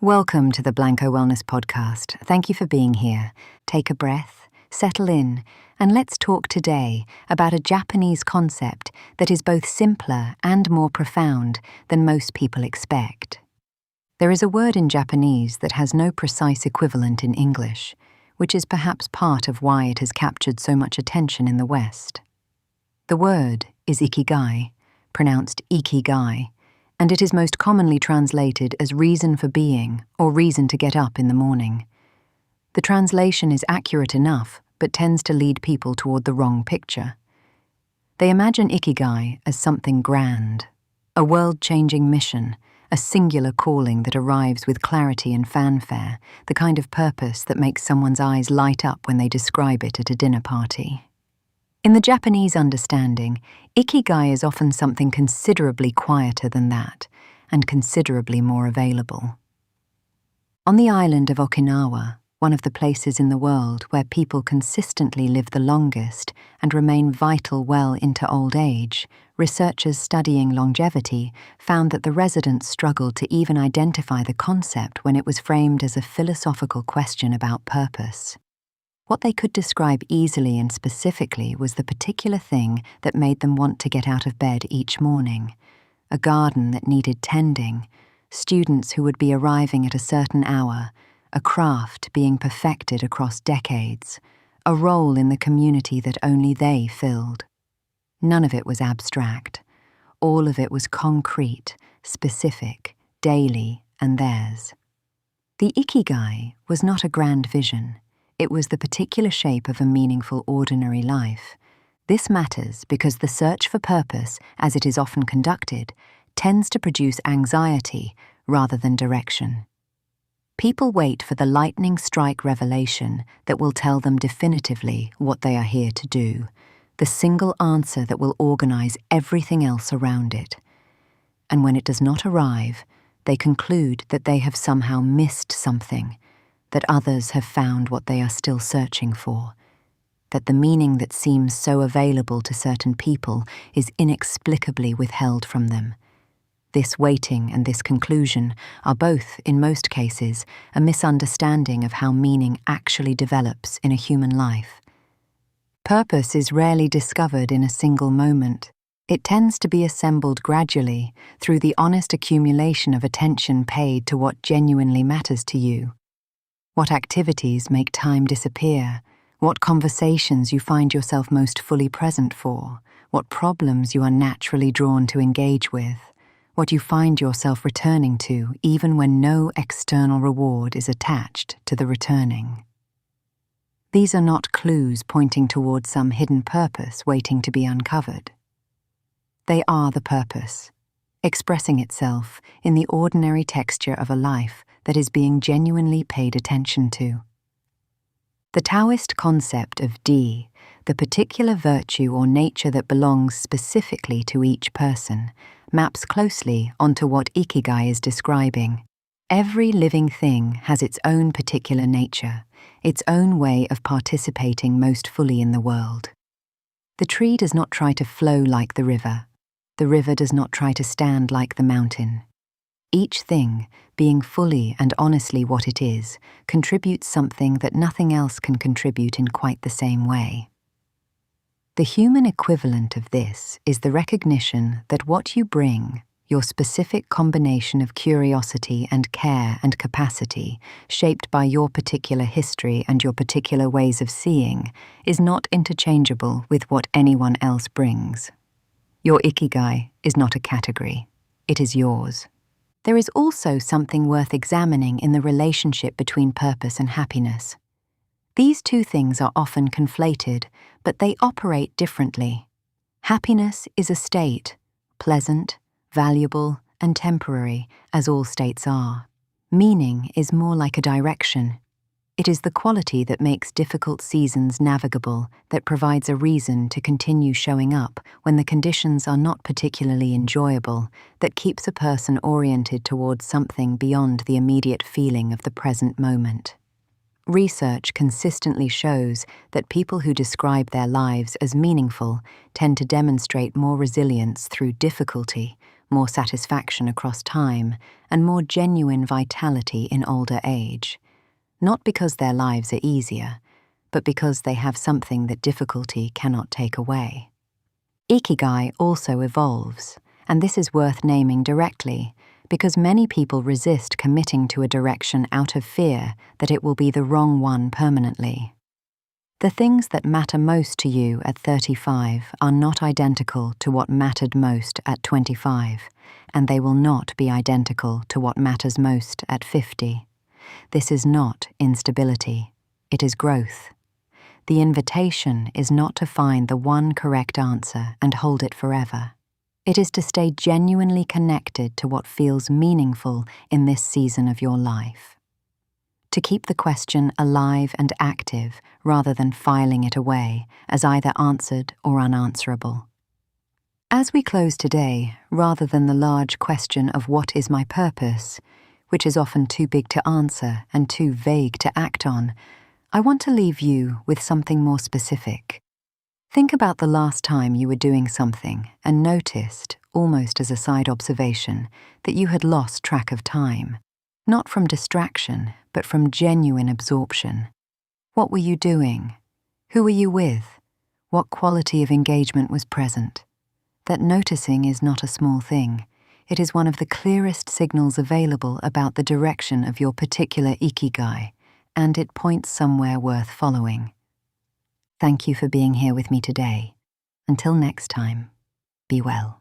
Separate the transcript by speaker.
Speaker 1: Welcome to the Blanco Wellness Podcast. Thank you for being here. Take a breath, settle in, and let's talk today about a Japanese concept that is both simpler and more profound than most people expect. There is a word in Japanese that has no precise equivalent in English, which is perhaps part of why it has captured so much attention in the West. The word is Ikigai, pronounced Ikigai, and it is most commonly translated as reason for being or reason to get up in the morning. The translation is accurate enough, but tends to lead people toward the wrong picture. They imagine Ikigai as something grand, a world-changing mission, a singular calling that arrives with clarity and fanfare, the kind of purpose that makes someone's eyes light up when they describe it at a dinner party. In the Japanese understanding, Ikigai is often something considerably quieter than that, and considerably more available. On the island of Okinawa, one of the places in the world where people consistently live the longest and remain vital well into old age, researchers studying longevity found that the residents struggled to even identify the concept when it was framed as a philosophical question about purpose. What they could describe easily and specifically was the particular thing that made them want to get out of bed each morning, a garden that needed tending, students who would be arriving at a certain hour, a craft being perfected across decades, a role in the community that only they filled. None of it was abstract. All of it was concrete, specific, daily, and theirs. The Ikigai was not a grand vision. It was the particular shape of a meaningful ordinary life. This matters because the search for purpose, as it is often conducted, tends to produce anxiety rather than direction. People wait for the lightning strike revelation that will tell them definitively what they are here to do, the single answer that will organize everything else around it. And when it does not arrive, they conclude that they have somehow missed something, that others have found what they are still searching for, that the meaning that seems so available to certain people is inexplicably withheld from them. This waiting and this conclusion are both, in most cases, a misunderstanding of how meaning actually develops in a human life. Purpose is rarely discovered in a single moment. It tends to be assembled gradually through the honest accumulation of attention paid to what genuinely matters to you. What activities make time disappear, what conversations you find yourself most fully present for, what problems you are naturally drawn to engage with, what you find yourself returning to even when no external reward is attached to the returning. These are not clues pointing towards some hidden purpose waiting to be uncovered. They are the purpose, expressing itself in the ordinary texture of a life that is being genuinely paid attention to. The Taoist concept of Di, the particular virtue or nature that belongs specifically to each person, maps closely onto what Ikigai is describing. Every living thing has its own particular nature, its own way of participating most fully in the world. The tree does not try to flow like the river. The river does not try to stand like the mountain. Each thing, being fully and honestly what it is, contributes something that nothing else can contribute in quite the same way. The human equivalent of this is the recognition that what you bring, your specific combination of curiosity and care and capacity, shaped by your particular history and your particular ways of seeing, is not interchangeable with what anyone else brings. Your Ikigai is not a category. It is yours. There is also something worth examining in the relationship between purpose and happiness. These two things are often conflated, but they operate differently. Happiness is a state, pleasant, valuable, and temporary, as all states are. Meaning is more like a direction. It is the quality that makes difficult seasons navigable, that provides a reason to continue showing up when the conditions are not particularly enjoyable, that keeps a person oriented towards something beyond the immediate feeling of the present moment. Research consistently shows that people who describe their lives as meaningful tend to demonstrate more resilience through difficulty, more satisfaction across time, and more genuine vitality in older age. Not because their lives are easier, but because they have something that difficulty cannot take away. Ikigai also evolves, and this is worth naming directly, because many people resist committing to a direction out of fear that it will be the wrong one permanently. The things that matter most to you at 35 are not identical to what mattered most at 25, and they will not be identical to what matters most at 50. This is not instability, it is growth. The invitation is not to find the one correct answer and hold it forever. It is to stay genuinely connected to what feels meaningful in this season of your life. To keep the question alive and active rather than filing it away as either answered or unanswerable. As we close today, rather than the large question of what is my purpose, which is often too big to answer and too vague to act on, I want to leave you with something more specific. Think about the last time you were doing something and noticed, almost as a side observation, that you had lost track of time, not from distraction, but from genuine absorption. What were you doing? Who were you with? What quality of engagement was present? That noticing is not a small thing. It is one of the clearest signals available about the direction of your particular Ikigai, and it points somewhere worth following. Thank you for being here with me today. Until next time, be well.